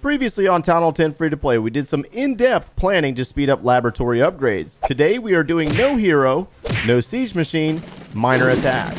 Previously on Town Hall 10 Free to Play, we did some in-depth planning to speed up laboratory upgrades. Today we are doing no hero, no siege machine, minor attack.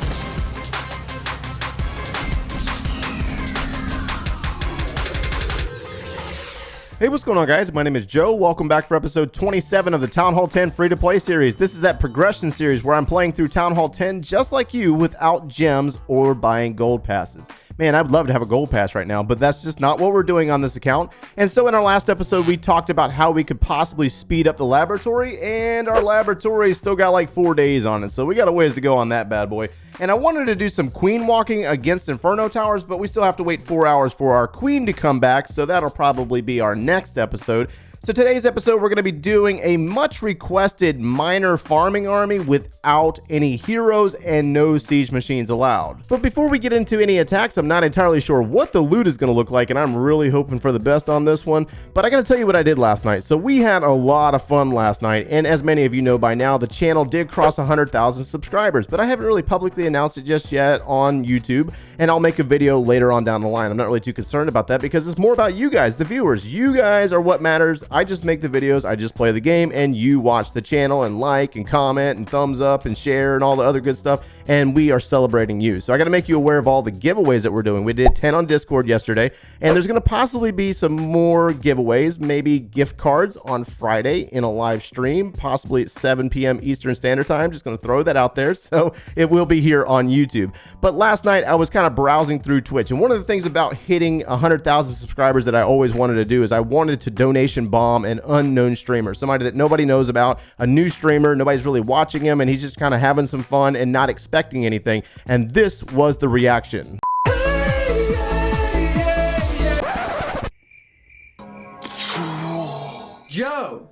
Hey, what's going on, guys? My name is Joe. Welcome back for episode 27 of the Town Hall 10 Free to Play series. This is that progression series where I'm playing through Town Hall 10 just like you without gems or buying gold passes. Man, I'd love to have a gold pass right now, but that's just not what we're doing on this account. And so in our last episode, we talked about how we could possibly speed up the laboratory, and our laboratory still got like 4 days on it, so we got a ways to go on that bad boy. And I wanted to do some queen walking against Inferno Towers, but we still have to wait 4 hours for our queen to come back, so that'll probably be our next episode. So today's episode, we're going to be doing a much requested minor farming army without any heroes and no siege machines allowed. But before we get into any attacks, I'm not entirely sure what the loot is going to look like, and I'm really hoping for the best on this one. But I got to tell you what I did last night. So we had a lot of fun last night, and as many of you know by now, the channel did cross 100,000 subscribers, but I haven't really publicly announced it just yet on YouTube, and I'll make a video later on down the line. I'm not really too concerned about that because it's more about you guys, the viewers. You guys are what matters. I just make the videos, I just play the game, and you watch the channel and like and comment and thumbs up and share and all the other good stuff, and we are celebrating you. So I got to make you aware of all the giveaways that we're doing. We did 10 on Discord yesterday, and there's going to possibly be some more giveaways, maybe gift cards on Friday in a live stream, possibly at 7 p.m. Eastern Standard Time. Just going to throw that out there, so it will be here on YouTube. But last night I was kind of browsing through Twitch, and one of the things about hitting 100,000 subscribers that I always wanted to do is I wanted to donation bomb an unknown streamer, somebody that nobody knows about, a new streamer, nobody's really watching him, and he's just kind of having some fun and not expecting anything. And this was the reaction. Joe!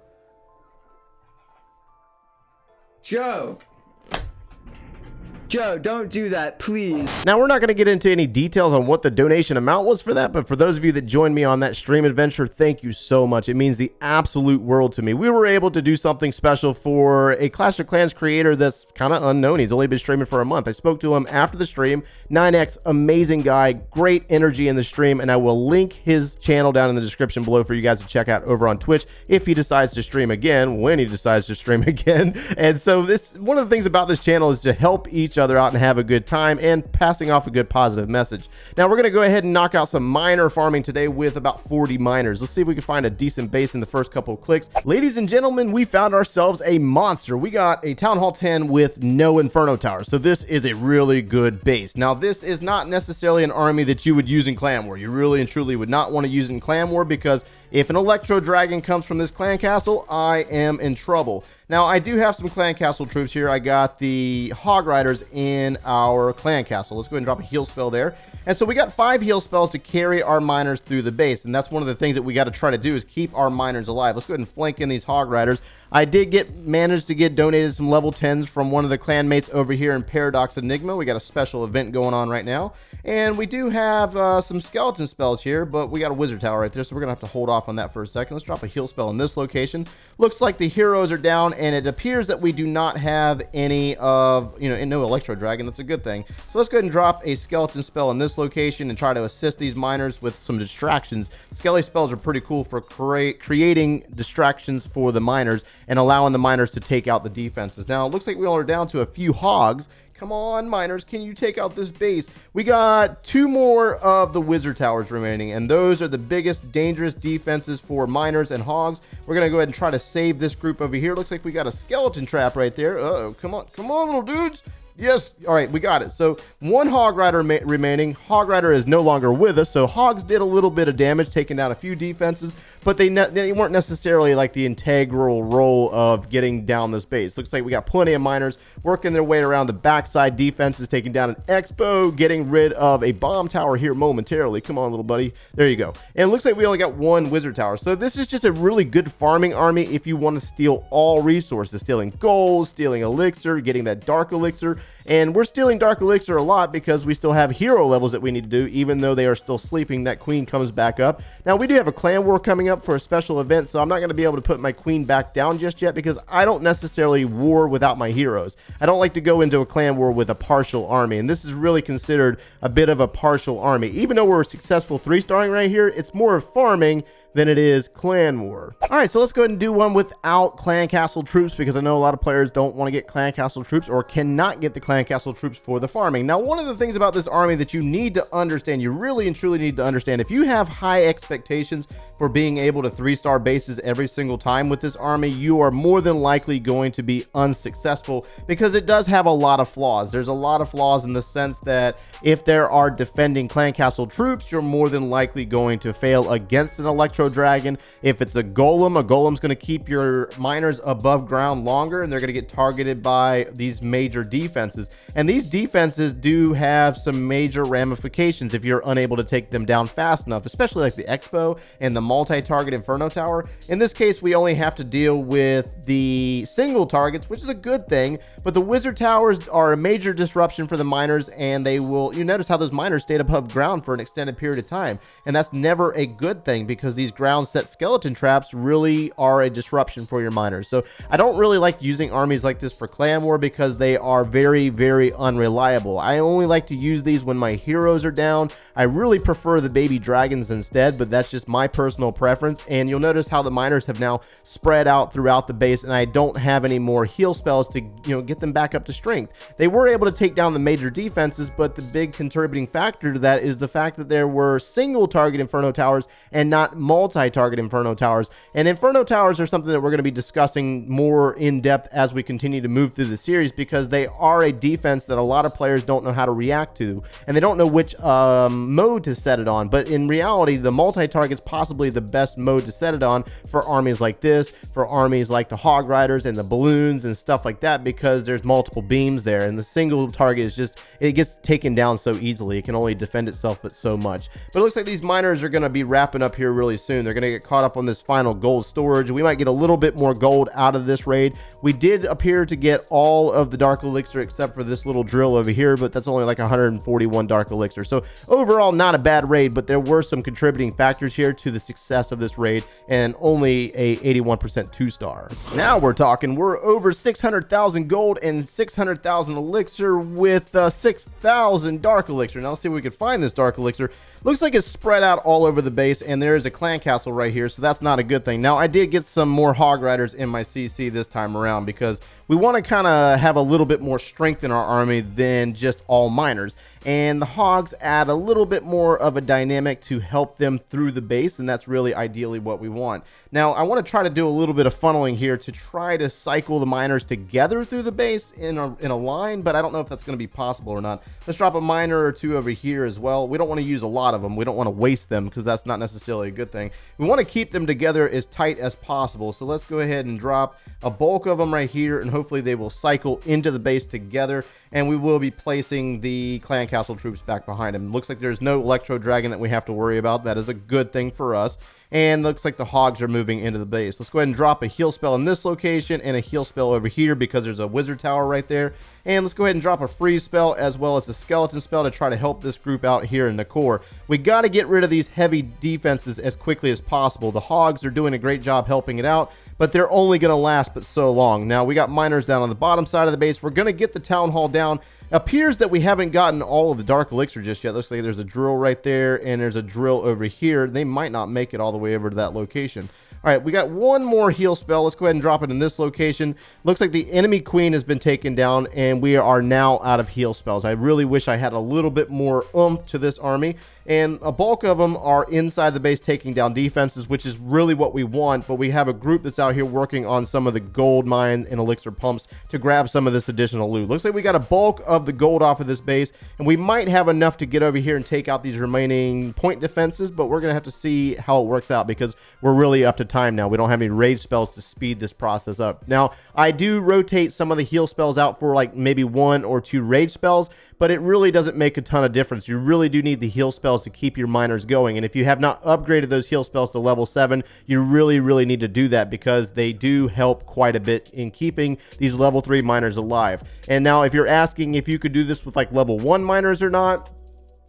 Joe, don't do that, please. Now, we're not going to get into any details on what the donation amount was for that, but for those of you that joined me on that stream adventure, thank you so much. It means the absolute world to me. We were able to do something special for a Clash of Clans creator that's kind of unknown. He's only been streaming for a month. I spoke to him after the stream. 9X, amazing guy, great energy in the stream, and I will link his channel down in the description below for you guys to check out over on Twitch if he decides to stream again, when he decides to stream again. And so one of the things about this channel is to help each other out and have a good time and passing off a good positive message. Now we're going to go ahead and knock out some minor farming today with about 40 miners. Let's see if we can find a decent base in the first couple of clicks. Ladies and gentlemen, we found ourselves a monster. We got a Town Hall 10 with no Inferno Towers, so this is a really good base. Now this is not necessarily an army that you would use in Clan War. You really and truly would not want to use it in Clan War because if an Electro Dragon comes from this clan castle, I am in trouble. Now, I do have some clan castle troops here. I got the Hog Riders in our clan castle. Let's go ahead and drop a heal spell there. And so we got 5 heal spells to carry our miners through the base. And that's one of the things that we got to try to do is keep our miners alive. Let's go ahead and flank in these Hog Riders. I did manage to get donated some level 10s from one of the clanmates over here in Paradox Enigma. We got a special event going on right now. And we do have some skeleton spells here, but we got a wizard tower right there, so we're going to have to hold off on that for a second. Let's drop a heal spell in this location. Looks like the heroes are down, and it appears that we do not have any of, no Electro Dragon. That's a good thing. So let's go ahead and drop a skeleton spell in this location and try to assist these miners with some distractions. Skelly spells are pretty cool for creating distractions for the miners and allowing the miners to take out the defenses. Now, it looks like we all are down to a few hogs. Come on, miners, can you take out this base? We got 2 more of the wizard towers remaining, and those are the biggest dangerous defenses for miners and hogs. We're going to go ahead and try to save this group over here. Looks like we got a skeleton trap right there. Uh-oh, come on, little dudes. Yes. All right, we got it. So 1 Hog Rider remaining. Hog Rider is no longer with us, so Hogs did a little bit of damage, taking down a few defenses, but they weren't necessarily like the integral role of getting down this base. Looks like we got plenty of miners working their way around the backside defenses, taking down an Expo, getting rid of a bomb tower here momentarily. Come on, little buddy. There you go. And it looks like we only got 1 wizard tower. So this is just a really good farming army if you want to steal all resources, stealing gold, stealing elixir, getting that dark elixir. And we're stealing Dark Elixir a lot because we still have hero levels that we need to do, even though they are still sleeping. That queen comes back up. Now, we do have a clan war coming up for a special event, so I'm not going to be able to put my queen back down just yet because I don't necessarily war without my heroes. I don't like to go into a clan war with a partial army, and this is really considered a bit of a partial army. Even though we're successful 3-starring right here, it's more farming than it is clan war. All right, so let's go ahead and do one without clan castle troops because I know a lot of players don't want to get clan castle troops or cannot get the clan castle troops for the farming. Now, one of the things about this army that you need to understand, you really and truly need to understand, if you have high expectations for being able to 3-star bases every single time with this army, you are more than likely going to be unsuccessful because it does have a lot of flaws. There's a lot of flaws in the sense that if there are defending clan castle troops, you're more than likely going to fail against an electro dragon. If it's a golem's going to keep your miners above ground longer, and they're going to get targeted by these major defenses. And these defenses do have some major ramifications if you're unable to take them down fast enough, especially like the Expo and the multi-target Inferno Tower. In this case, we only have to deal with the single targets, which is a good thing, but the Wizard Towers are a major disruption for the miners, and they will, you notice how those miners stayed above ground for an extended period of time, and that's never a good thing because these ground set skeleton traps really are a disruption for your miners. So I don't really like using armies like this for clan war because they are very, very unreliable. I only like to use these when my heroes are down. I really prefer the baby dragons instead, but that's just my personal preference. And you'll notice how the miners have now spread out throughout the base, and I don't have any more heal spells to, get them back up to strength. They were able to take down the major defenses, but the big contributing factor to that is the fact that there were single target Inferno Towers and not multi-target Inferno Towers. And Inferno Towers are something that we're going to be discussing more in depth as we continue to move through the series because they are a defense that a lot of players don't know how to react to, and they don't know which mode to set it on. But in reality, the multi-target is possibly the best mode to set it on for armies like this, for armies like the Hog Riders and the balloons and stuff like that, because there's multiple beams there, and the single target is just, it gets taken down so easily. It can only defend itself but so much. But it looks like these miners are going to be wrapping up here really soon. They're going to get caught up on this final gold storage. We might get a little bit more gold out of this raid. We did appear to get all of the Dark Elixir except for this little drill over here, but that's only like 141 Dark Elixir. So overall, not a bad raid, but there were some contributing factors here to the success of this raid, and only a 81% 2-star. Now we're talking. We're over 600,000 gold and 600,000 elixir with 6,000 Dark Elixir. Now let's see if we can find this Dark Elixir. Looks like it's spread out all over the base, and there is a clan castle right here, so that's not a good thing. Now, I did get some more Hog Riders in my CC this time around because we want to kind of have a little bit more strength in our army than just all miners. And the hogs add a little bit more of a dynamic to help them through the base, and that's really ideally what we want. Now, I want to try to do a little bit of funneling here to try to cycle the miners together through the base in a line, but I don't know if that's going to be possible or not. Let's drop a miner or two over here as well. We don't want to use a lot of them. We don't want to waste them because that's not necessarily a good thing. We want to keep them together as tight as possible. So let's go ahead and drop a bulk of them right here, and hopefully they will cycle into the base together, and we will be placing the clan castle troops back behind them. Looks like there's no electro dragon that we have to worry about. That is a good thing for us. And looks like the hogs are moving into the base. Let's go ahead and drop a heal spell in this location and a heal spell over here because there's a wizard tower right there. And let's go ahead and drop a freeze spell as well as the skeleton spell to try to help this group out here in the core. We got to get rid of these heavy defenses as quickly as possible. The hogs are doing a great job helping it out, but they're only going to last but so long. Now we got miners down on the bottom side of the base. We're going to get the town hall down. Appears that we haven't gotten all of the Dark Elixir just yet. Looks like there's a drill right there, and there's a drill over here. They might not make it all the way over to that location. All right, we got one more heal spell. Let's go ahead and drop it in this location. Looks like the enemy queen has been taken down, and we are now out of heal spells. I really wish I had a little bit more oomph to this army, and a bulk of them are inside the base taking down defenses, which is really what we want, but we have a group that's out here working on some of the gold mine and elixir pumps to grab some of this additional loot. Looks like we got a bulk of the gold off of this base, and we might have enough to get over here and take out these remaining point defenses, but we're going to have to see how it works out because we're really up to time now. We don't have any raid spells to speed this process up. Now, I do rotate some of the heal spells out for like maybe 1 or 2 raid spells, but it really doesn't make a ton of difference. You really do need the heal spells spells to keep your miners going. And if you have not upgraded those heal spells to level 7, you really need to do that, because they do help quite a bit in keeping these level 3 miners alive. And now if you're asking if you could do this with like level 1 miners or not,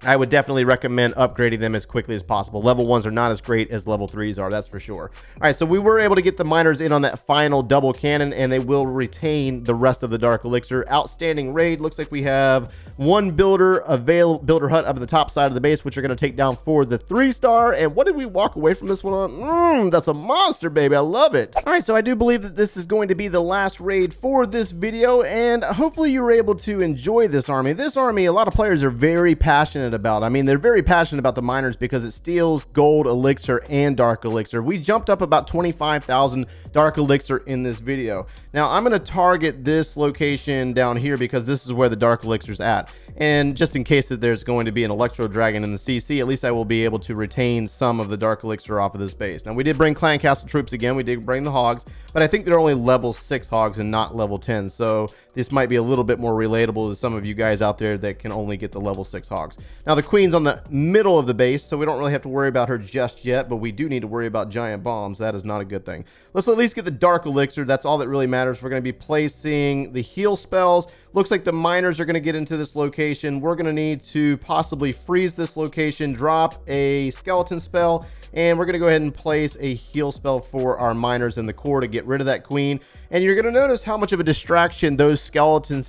I would definitely recommend upgrading them as quickly as possible. Level 1s are not as great as level 3s are, that's for sure. All right, so we were able to get the miners in on that final double cannon, and they will retain the rest of the Dark Elixir. Outstanding raid. Looks like we have one builder hut up at the top side of the base, which are going to take down for the 3-star. And what did we walk away from this one on? That's a monster, baby. I love it. All right, so I do believe that this is going to be the last raid for this video, and hopefully you were able to enjoy this army. This army, a lot of players are very passionate about. I mean, they're very passionate about the miners because it steals gold elixir and dark elixir. We jumped up about 25,000 dark elixir in this video. Now I'm going to target this location down here because this is where the dark elixir's at, and just in case that there's going to be an electro dragon in the CC, at least I will be able to retain some of the dark elixir off of this base. Now we did bring clan castle troops again, we did bring the hogs, but I think they're only level 6 hogs and not level 10, so this might be a little bit more relatable to some of you guys out there that can only get the level 6 hogs. Now the queen's on the middle of the base, so we don't really have to worry about her just yet, but we do need to worry about giant bombs. That is not a good thing. Let's at least get the dark elixir. That's all that really matters. We're going to be placing the heal spells. Looks like the miners are going to get into this location. We're going to need to possibly freeze this location, drop a skeleton spell, and we're going to go ahead and place a heal spell for our miners in the core to get rid of that queen. And you're going to notice how much of a distraction those skeleton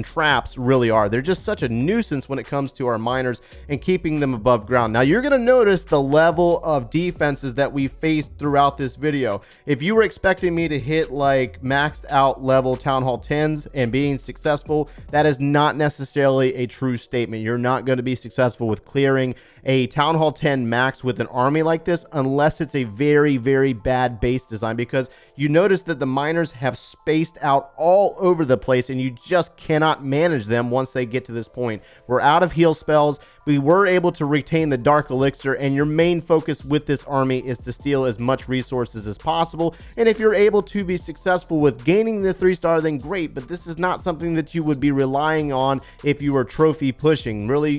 traps really are. They're just such a nuisance when it comes to our miners and keeping them above ground. Now you're going to notice the level of defenses that we faced throughout this video. If you were expecting me to hit like maxed out level Town Hall 10s and being successful, that is not necessarily a true statement. You're not going to be successful with clearing a Town Hall 10 max with an army like this unless it's a very bad base design, because you notice that the miners have spaced out all over the place and you just cannot manage them once they get to this point. We're out of heal spells. We were able to retain the dark elixir, and your main focus with this army is to steal as much resources as possible. And if you're able to be successful with gaining the 3-star, then great, but this is not something that you would be relying on if you were trophy pushing. Really,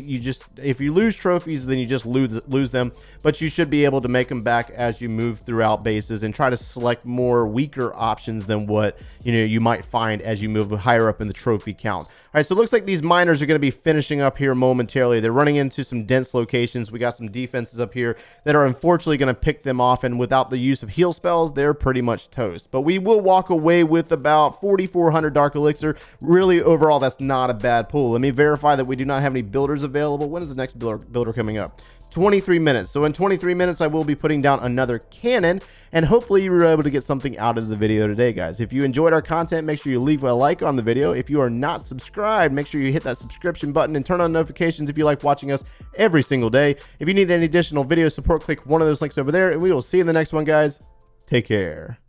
if you lose trophies, then you just lose them, but you should be able to make them back as you move throughout bases and try to select more weaker options than what you might find as you move higher up in the trophy count. All right, so it looks like these miners are going to be finishing up here momentarily. They're running into some dense locations. We got some defenses up here that are unfortunately going to pick them off, and without the use of heal spells, they're pretty much toast. But we will walk away with about 4,400 dark elixir. Really, overall, that's not a bad pull. Let me verify that we do not have any builders available. When is the next builder coming up? 23 minutes. So in 23 minutes, I will be putting down another cannon, and hopefully you were able to get something out of the video today, guys. If you enjoyed our content, make sure you leave a like on the video. If you are not subscribed, make sure you hit that subscription button and turn on notifications if you like watching us every single day. If you need any additional video support, click one of those links over there, and we will see you in the next one, guys. Take care.